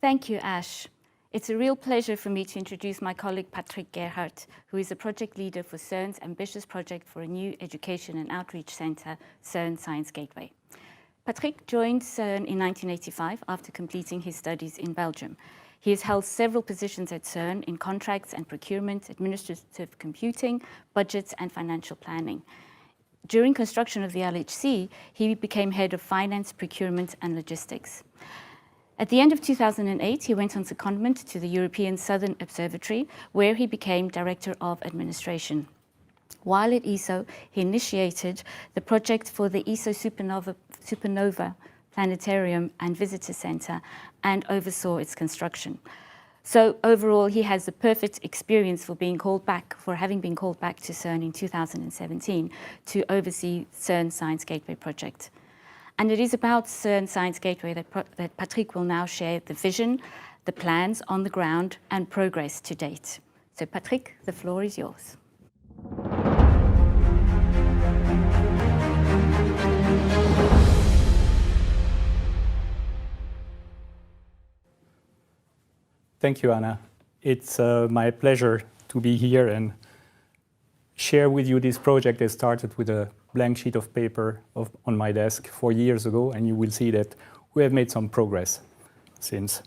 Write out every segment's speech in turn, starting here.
Thank you, Ash. It's a real pleasure for me to introduce my colleague Patrick Geeraert, who is a project leader for CERN's ambitious project for a new education and outreach centre, CERN Science Gateway. Patrick joined CERN in 1985 after completing his studies in Belgium. He has held several positions at CERN in contracts and procurement, administrative computing, budgets and financial planning. During construction of the LHC, he became head of finance, procurement and logistics. At the end of 2008, he went on secondment to the European Southern Observatory, where he became Director of Administration. While at ESO, he initiated the project for the ESO Supernova Planetarium and Visitor Centre and oversaw its construction. So overall, he has the perfect experience for having been called back to CERN in 2017 to oversee CERN Science Gateway project. And it is about CERN Science Gateway that Patrick will now share the vision, the plans on the ground and progress to date. So Patrick, the floor is yours. Thank you, Anna. It's my pleasure to be here and share with you this project that started with a blank sheet of paper on my desk 4 years ago, and you will see that we have made some progress since.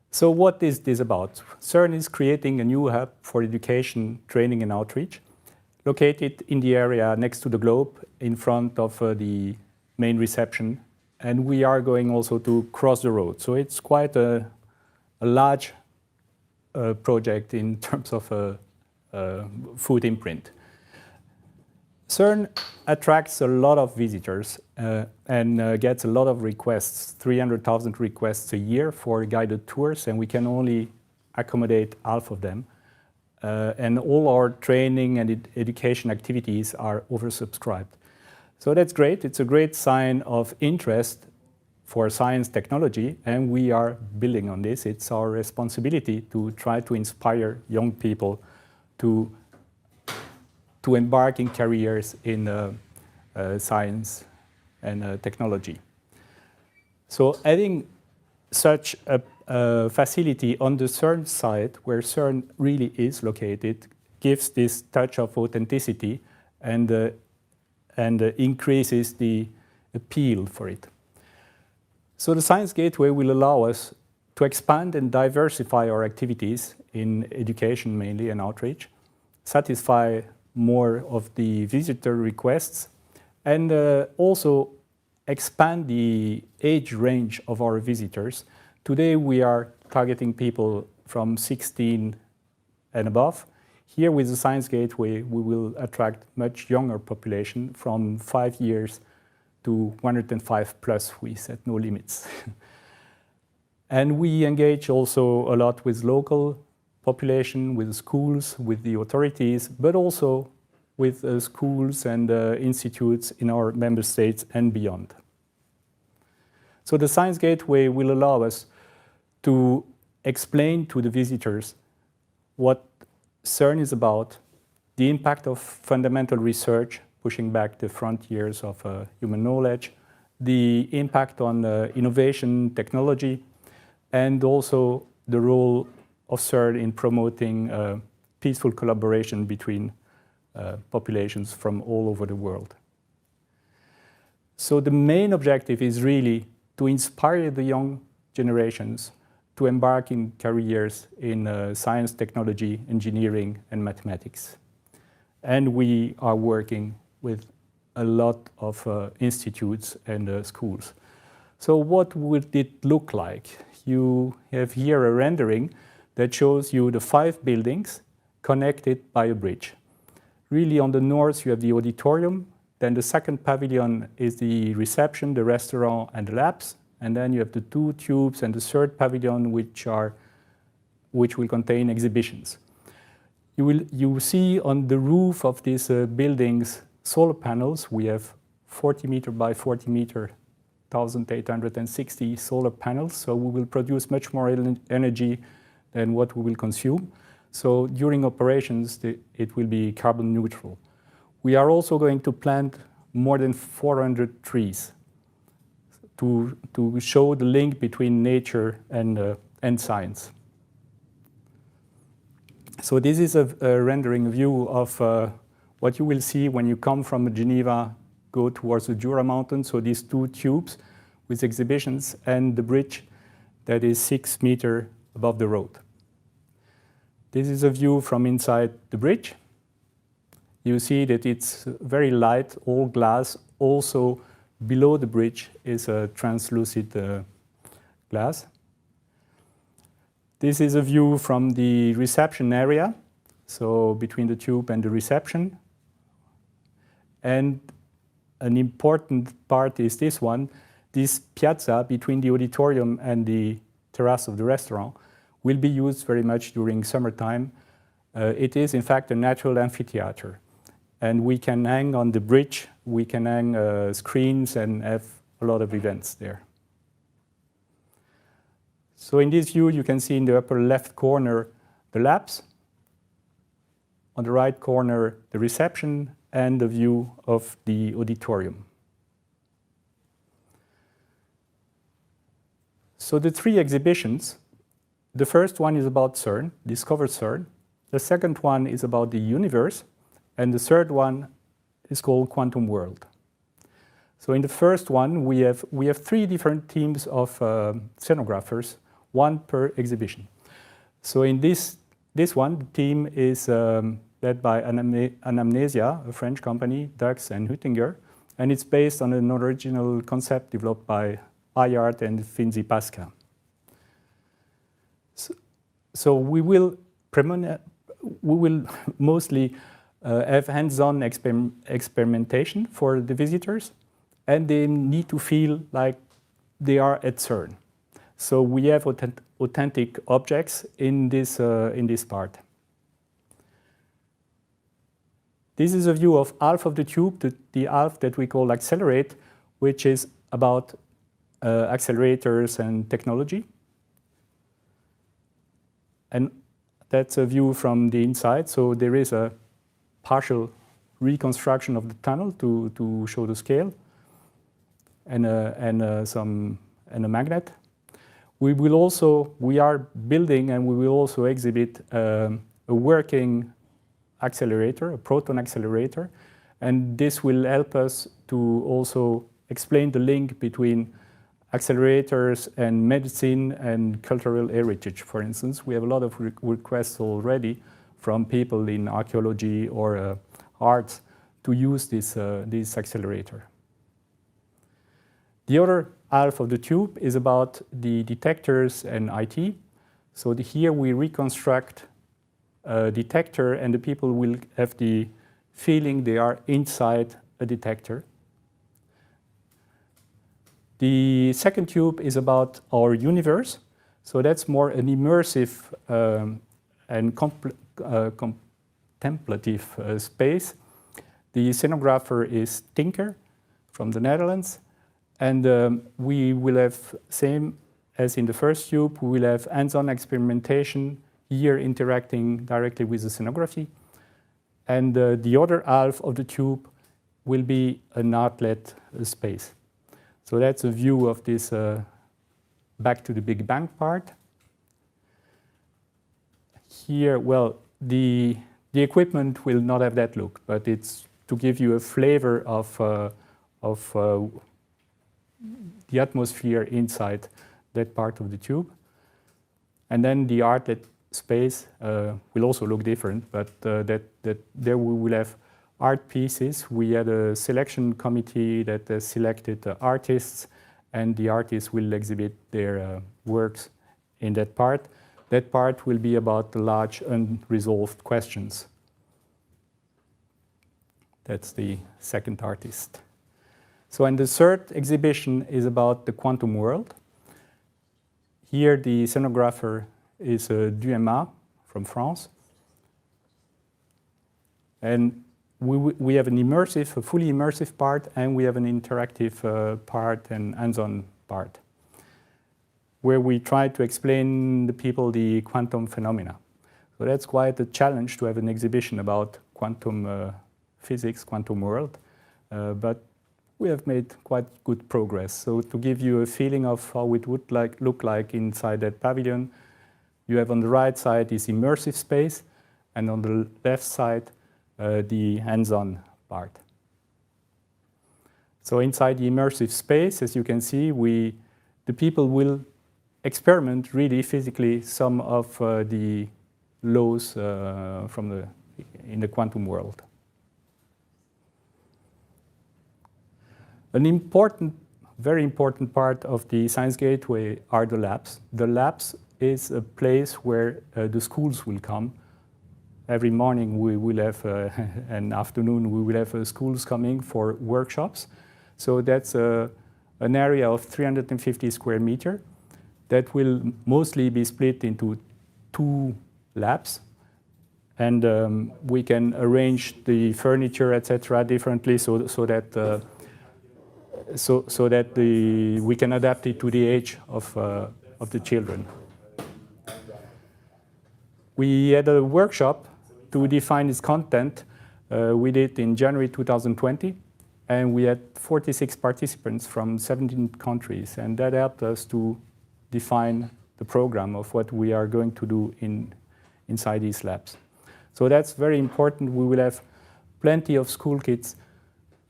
So what is this about? CERN is creating a new hub for education, training and outreach, located in the area next to the globe, in front of the main reception, and we are going also to cross the road. So it's quite a large project in terms of food imprint. CERN attracts a lot of visitors and gets a lot of requests, 300,000 requests a year for guided tours, and we can only accommodate half of them. And all our training and education activities are oversubscribed. So that's great. It's a great sign of interest for science technology, and we are building on this. It's our responsibility to try to inspire young people to embark in careers in science and technology. So having such a facility on the CERN site, where CERN really is located, gives this touch of authenticity and increases the appeal for it. So the Science Gateway will allow us to expand and diversify our activities in education mainly and outreach, satisfy more of the visitor requests, and also expand the age range of our visitors. Today we are targeting people from 16 and above. Here with the Science Gateway we will attract much younger population from 5 years to 105 plus. We set no limits. And we engage also a lot with local population, with schools, with the authorities, but also with schools and institutes in our member states and beyond. So the Science Gateway will allow us to explain to the visitors what CERN is about, the impact of fundamental research, pushing back the frontiers of human knowledge, the impact on innovation technology, and also the role of CERN in promoting peaceful collaboration between populations from all over the world. So the main objective is really to inspire the young generations to embark in careers in science, technology, engineering, and mathematics. And we are working with a lot of institutes and schools. So what would it look like? You have here a rendering that shows you the 5 buildings connected by a bridge. Really on the north you have the auditorium, then the second pavilion is the reception, the restaurant and the labs, and then you have the 2 tubes and the third pavilion which will contain exhibitions. You will see on the roof of these buildings solar panels. We have 40 meter by 40 meter, 1,860 solar panels, so we will produce much more energy than what we will consume. So during operations, it will be carbon neutral. We are also going to plant more than 400 trees to show the link between nature and science. So this is a rendering view of what you will see when you come from Geneva, go towards the Jura Mountains. So these two tubes with exhibitions and the bridge that is 6 meters above the road. This is a view from inside the bridge. You see that it's very light, all glass. Also below the bridge is a translucid glass. This is a view from the reception area, so between the tube and the reception. And an important part is this one. This piazza between the auditorium and the terrace of the restaurant will be used very much during summertime. It is, in fact, a natural amphitheater. And we can hang on the bridge, we can hang screens and have a lot of events there. So in this view, you can see in the upper left corner the labs, on the right corner the reception, and the view of the auditorium. So the 3 exhibitions, the first one is about CERN, Discover CERN. The second one is about the universe, and the third one is called Quantum World. So in the first one, we have 3 different teams of scenographers, 1 per exhibition. So in this one, the team is led by Anamnesia, a French company, Dux and Hüttinger, and it's based on an original concept developed by Geeraert and Finzi Pasca. So we will mostly have hands-on experimentation for the visitors, and they need to feel like they are at CERN. So we have authentic objects in this part. This is a view of half of the tube, the half that we call accelerate, which is about accelerators and technology. And that's a view from the inside. So there is a partial reconstruction of the tunnel to show the scale, and a magnet. We are building and we will also exhibit a working accelerator, a proton accelerator, and this will help us to also explain the link between accelerators and medicine and cultural heritage, for instance. We have a lot of requests already from people in archaeology or arts to use this accelerator. The other half of the tube is about the detectors and IT. So here we reconstruct a detector, and the people will have the feeling they are inside a detector. The second tube is about our universe. So that's more an immersive and contemplative space. The scenographer is Tinker from the Netherlands. And we will have, same as in the first tube, we will have hands-on experimentation, here interacting directly with the scenography. And the other half of the tube will be an art-led space. So that's a view of this back to the Big Bang part. Here, well, the equipment will not have that look, but it's to give you a flavor of the atmosphere inside that part of the tube. And then the art-led space will also look different, but there we will have art pieces. We had a selection committee that selected artists, and the artists will exhibit their works in that part. That part will be about the large unresolved questions. That's the second artist. So, and the third exhibition is about the quantum world. Here the scenographer is Dumas from France. And we have an immersive, a fully immersive part, and we have an interactive part and hands-on part, where we try to explain to people the quantum phenomena. So that's quite a challenge to have an exhibition about quantum physics, quantum world. But we have made quite good progress. So to give you a feeling of how it would look like inside that pavilion, you have on the right side this immersive space, and on the left side, the hands-on part. So inside the immersive space, as you can see, the people will experiment really physically some of the laws in the quantum world. An important, very important part of the Science Gateway are the labs. The labs is a place where the schools will come. Every morning we will have, an afternoon we will have schools coming for workshops. So that's an area of 350 square meters that will mostly be split into 2 labs. And we can arrange the furniture, etc., differently so that we can adapt it to the age of the children. We had a workshop to define its content. We did in January 2020, and we had 46 participants from 17 countries, and that helped us to define the program of what we are going to do inside these labs. So that's very important. We will have plenty of school kids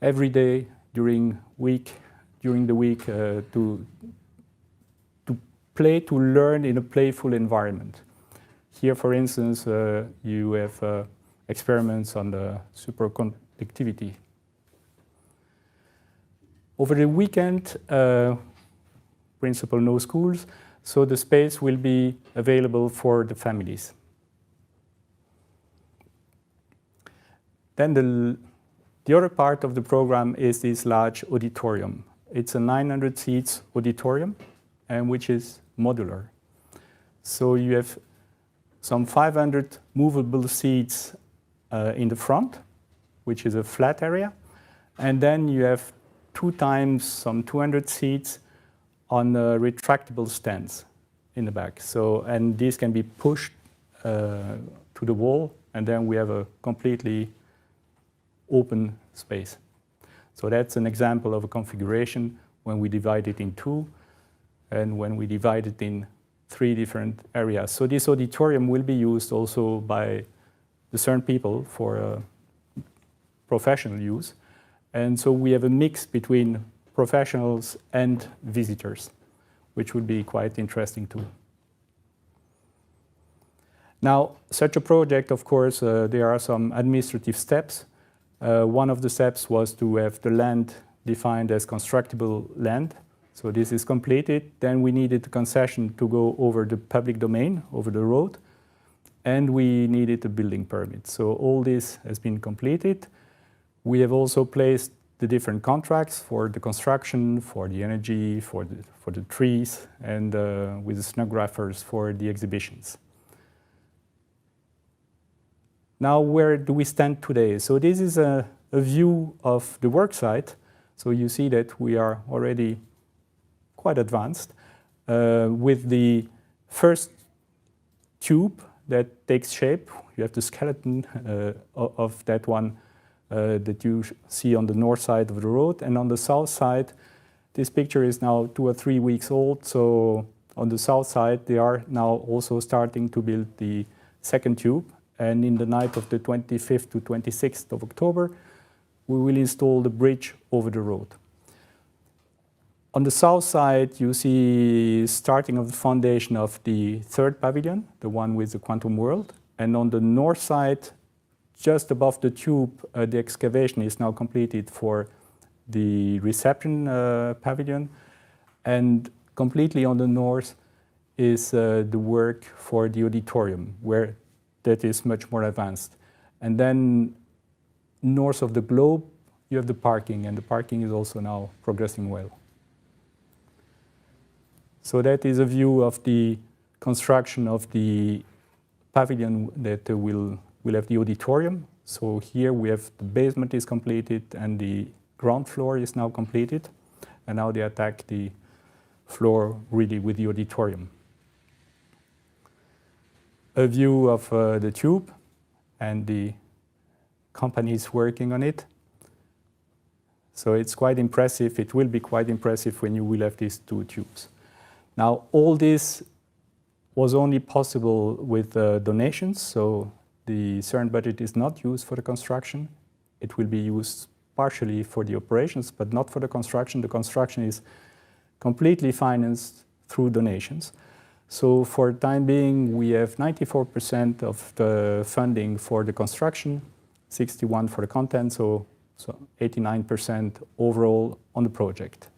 every day during the week to play, to learn in a playful environment. Here, for instance, you have experiments on the superconductivity. Over the weekend, principle no schools, so the space will be available for the families. Then the other part of the program is this large auditorium. It's a 900 seats auditorium, and which is modular. So you have some 500 movable seats in the front, which is a flat area, and then you have 2 times some 200 seats on retractable stands in the back. So, and these can be pushed to the wall, and then we have a completely open space. So that's an example of a configuration when we divide it in 2 and when we divide it in 3 different areas. So this auditorium will be used also by the CERN people for professional use. And so we have a mix between professionals and visitors, which would be quite interesting too. Now, such a project, of course, there are some administrative steps. One of the steps was to have the land defined as constructible land. So this is completed. Then we needed a concession to go over the public domain, over the road, and we needed a building permit. So all this has been completed. We have also placed the different contracts for the construction, for the energy, for the trees, and with the scenograpers for the exhibitions. Now, where do we stand today? So this is a view of the work site. So you see that we are already quite advanced with the first tube that takes shape. You have the skeleton of that one that you see on the north side of the road. And on the south side, this picture is now 2 or 3 weeks old. So on the south side, they are now also starting to build the second tube. And in the night of the 25th to 26th of October, we will install the bridge over the road. On the south side, you see starting of the foundation of the 3rd pavilion, the one with the quantum world. And on the north side, just above the tube, the excavation is now completed for the reception pavilion. And completely on the north is the work for the auditorium, where that is much more advanced. And then north of the globe, you have the parking, and the parking is also now progressing well. So that is a view of the construction of the pavilion that will have the auditorium. So here we have the basement is completed and the ground floor is now completed. And now they attack the floor really with the auditorium. A view of the tube and the companies working on it. So it's quite impressive. It will be quite impressive when you will have these 2 tubes. Now, all this was only possible with donations. So the CERN budget is not used for the construction. It will be used partially for the operations, but not for the construction. The construction is completely financed through donations. So for the time being, we have 94% of the funding for the construction, 61% for the content, so 89% overall on the project.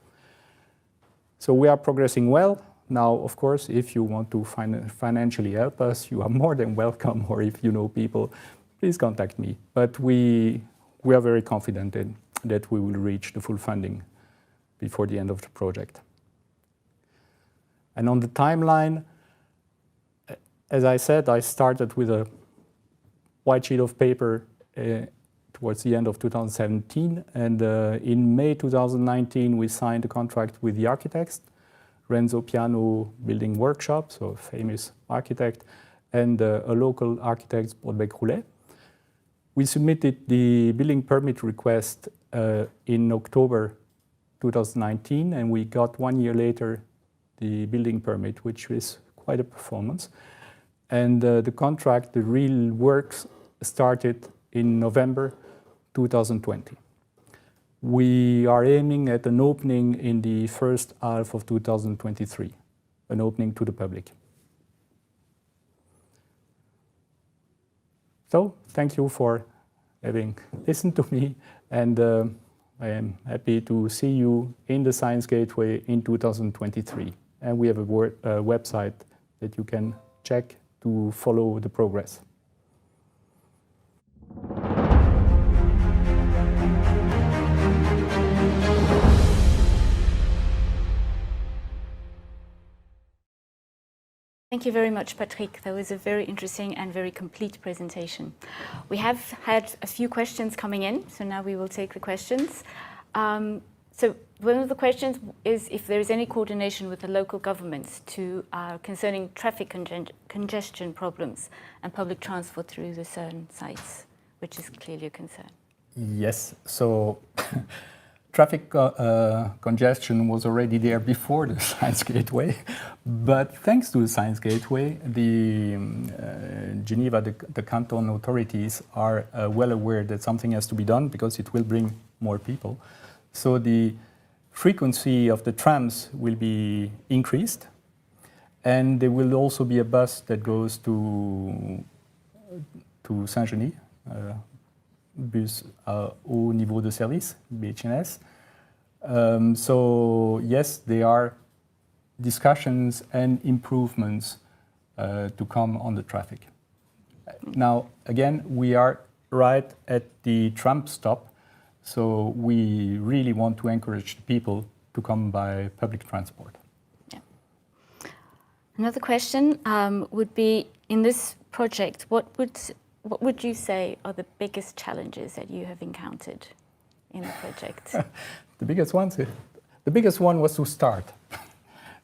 So we are progressing well. Now, of course, if you want to financially help us, you are more than welcome, or if you know people, please contact me. But we are very confident that we will reach the full funding before the end of the project. And on the timeline, as I said, I started with a white sheet of paper towards the end of 2017. And in May 2019, we signed a contract with the architects, Renzo Piano Building Workshop, so a famous architect, and a local architect, Brodbeck-Roulet. We submitted the building permit request in October 2019, and we got 1 year later the building permit, which is quite a performance. And the contract, the real works, started in November 2020. We are aiming at an opening in the first half of 2023, an opening to the public. So, thank you for having listened to me, and I am happy to see you in the Science Gateway in 2023. And we have a website that you can check to follow the progress. Thank you very much, Patrick. That was a very interesting and very complete presentation. We have had a few questions coming in, so now we will take the questions. So one of the questions is if there is any coordination with the local governments concerning traffic congestion problems and public transport through the CERN sites, which is clearly a concern. Yes, so traffic congestion was already there before the Science Gateway, but thanks to the Science Gateway, the Geneva, the canton authorities are well aware that something has to be done because it will bring more people. So the frequency of the trams will be increased, and there will also be a bus that goes to Saint-Genis, bus à haut niveau de service, BHNS. So yes, there are discussions and improvements to come on the traffic. Now, again, we are right at the tram stop, so we really want to encourage the people to come by public transport. Yeah. Another question would be, in this project, what would you say are the biggest challenges that you have encountered in the project? The biggest one was to start,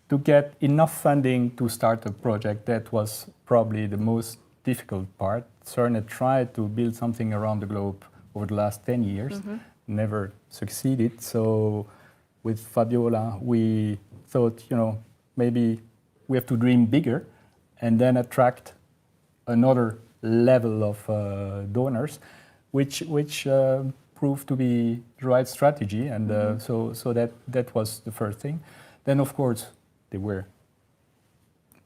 to get enough funding to start a project. That was probably the most difficult part. CERN had tried to build something around the globe over the last 10 years, never succeeded. So with Fabiola, we thought, maybe we have to dream bigger and then attract another level of donors, which proved to be the right strategy, and so that was the first thing. Then, of course, there were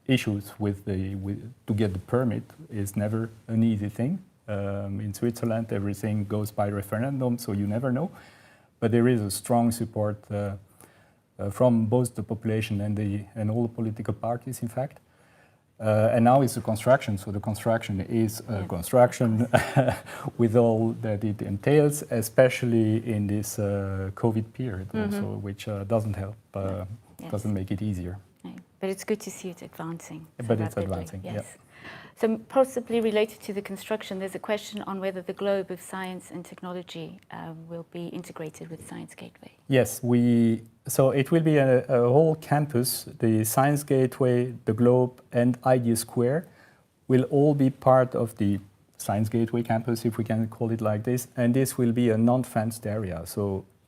issues to get the permit. Is never an easy thing. In Switzerland, everything goes by referendum, so you never know. But there is a strong support from both the population and all the political parties, in fact. And now it's the construction, so the construction is construction with all that it entails, especially in this COVID period also, which doesn't help, doesn't make it easier. No, but it's good to see it advancing. But it's advancing, yes. So possibly related to the construction, there's a question on whether the globe of science and technology will be integrated with Science Gateway. Yes, so it will be a whole campus. The Science Gateway, the Globe, and Idea Square will all be part of the Science Gateway campus, if we can call it like this. And this will be a non-fenced area. So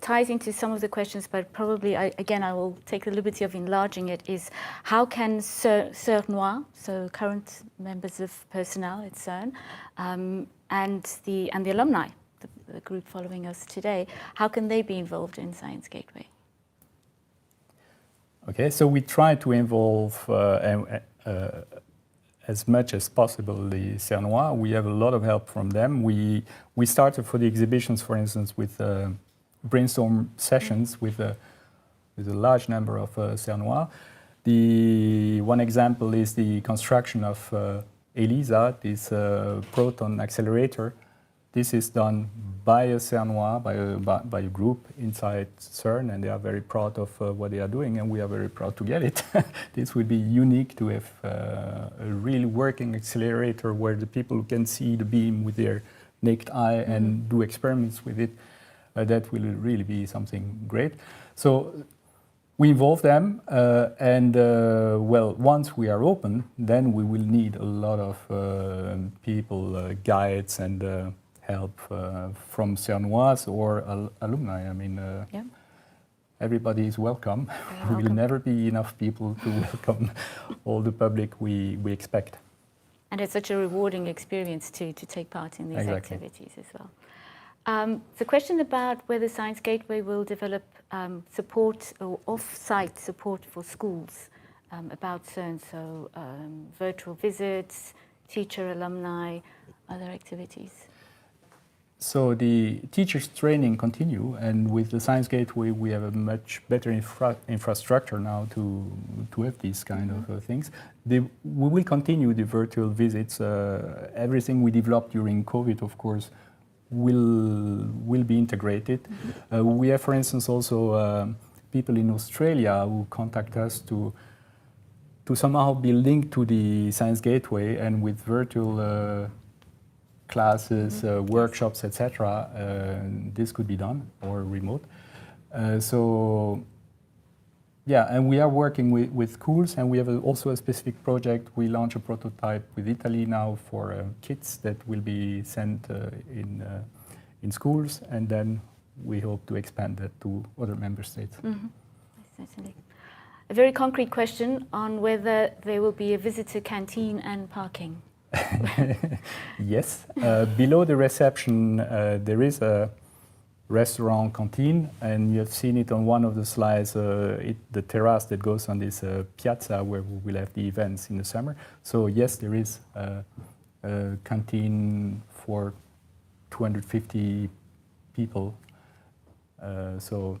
ties into some of the questions, but probably, again, I will take the liberty of enlarging it, is how can CERNois, so current members of personnel at CERN, and the alumni, the group following us today, how can they be involved in Science Gateway? Okay, so we try to involve as much as possible the CERNois. We have a lot of help from them. We started for the exhibitions, for instance, with brainstorm sessions with a large number of CERNois. The one example is the construction of ELISA, this proton accelerator. This is done by a CERNois, by a group inside CERN, and they are very proud of what they are doing, and we are very proud to get it. This would be unique to have a really working accelerator where the people can see the beam with their naked eye and do experiments with it. That will really be something great. So we involve them, and well, once we are open, then we will need a lot of people, guides, and help from CERNois or alumni. I mean, everybody is welcome. There will never be enough people to welcome all the public we expect. And it's such a rewarding experience to take part in these activities as well. The question about whether Science Gateway will develop support or off-site support for schools about CERN, so virtual visits, teacher, alumni, other activities. So the teachers' training continue, and with the Science Gateway we have a much better infrastructure now to have these kind of things. We will continue the virtual visits. Everything we developed during COVID, of course, will be integrated. We have, for instance, also people in Australia who contact us to somehow be linked to the Science Gateway, and with virtual classes, workshops, etc. This could be done, or remote. So yeah, and we are working with schools, and we have also a specific project. We launch a prototype with Italy now for kits that will be sent in schools, and then we hope to expand that to other member states. Certainly. A very concrete question on whether there will be a visitor canteen and parking. Yes, below the reception there is a restaurant canteen, and you have seen it on one of the slides, the terrace that goes on this piazza where we will have the events in the summer. So yes, there is a canteen for 250 people, so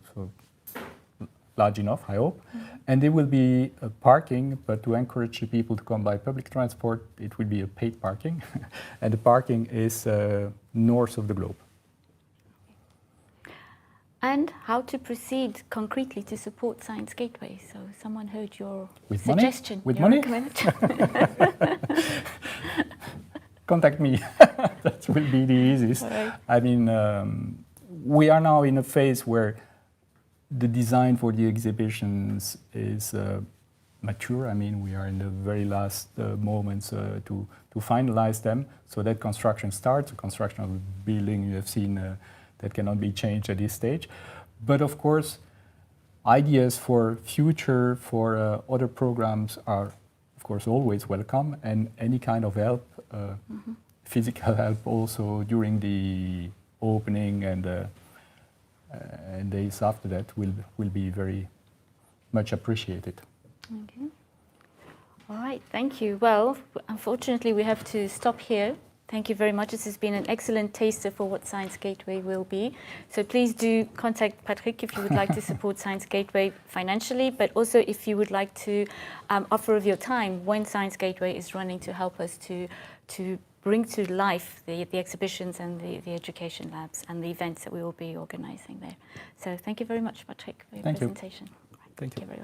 large enough, I hope. And there will be a parking, but to encourage the people to come by public transport, it will be a paid parking. And the parking is north of the globe. And how to proceed concretely to support Science Gateway. So someone heard your with suggestion. Money? With money? Contact me. That will be the easiest. Right. I mean, we are now in a phase where the design for the exhibitions is mature. I mean, we are in the very last moments to finalize them. So that construction starts. The construction of the building you have seen that cannot be changed at this stage. But of course, ideas for future, for other programs are, of course, always welcome. And any kind of help, physical help also during the opening and days after that will be very much appreciated. Okay. All right, thank you. Well, unfortunately, we have to stop here. Thank you very much. This has been an excellent taster for what Science Gateway will be. So please do contact Patrick if you would like to support Science Gateway financially, but also if you would like to offer of your time when Science Gateway is running to help us to bring to life the exhibitions and the education labs and the events that we will be organizing there. So thank you very much, Patrick, for your presentation. Thank you. Everyone.